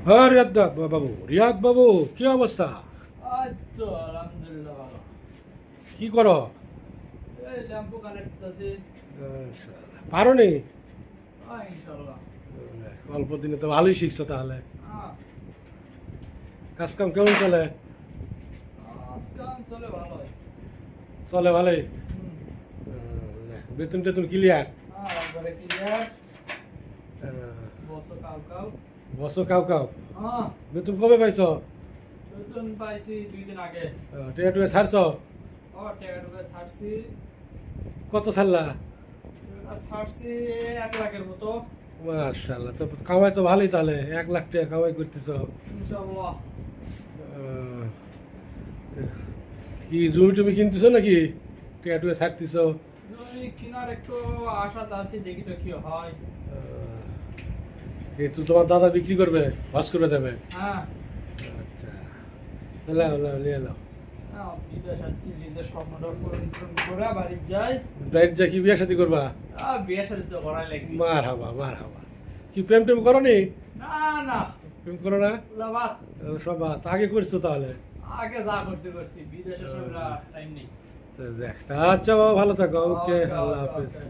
হ্যাঁ রিয়াদ বাবু কি অবস্থা? আচ্ছা আলহামদুলিল্লাহ ভালো। কি করো? এই ল্যাম্পো কানেক্ট আছে। পারো নি? ইনশাআল্লাহ। অল্প দিনে তো ভালোই শিখছো তাহলে। হ্যাঁ, কাজ কাম কেমন চলে? আজকাল চলে ভালোই। চলে ভালোই। বেতন টেতন ক্লিয়ার? একবারে ক্লিয়ার। বসো কাউ কাউ। বসো কাউ কাউ। হ্যাঁ, বেতন কবে পাইছো? বেতন পাইছি 2 দিন আগে। টিয়া টুয়া ছাড়ছো? টাকা টুকা ছাড়ছি। কত ছাড়লা? ছাড়ছি 1 লাখের মতো। মাশাআল্লাহ, তো কামাই তো ভালোই তাহলে, 1 লাখ টাকা কামাই করতেছো। ইনশাআল্লাহ। কি জমি টমি কিনতেছো নাকি? টিয়া টুয়া ছাড়তেছো? জমি কেনার একটু আশা আছে, দেখি তো কি হয়। এই তো তোমার দাদা বিক্রি করবে, হজ করে দেবে? হ্যাঁ, আচ্ছা, লাও লাও নিয়ে নাও। বিদেশ যাচ্ছি, নিজের স্বপ্নটা পূরণ করে বাড়ি যাই। ডাইরেক্ট যা কি বিয়ে শাদী করবা? বিয়ে সাথে তো করাই লাগবে। মার হাবা। কি প্রেম টেম করো নি? না না, প্রেম করো না? ওগুলা বাদ। সব বাদ। আগে করছো তাহলে? আগে যা করছি বিদেশে সব টাইম নেই। আচ্ছা বাবা, ভালো থাকো। ওকে, ওকে, আল্লাহ ওকে, হাফেজ। ওকে।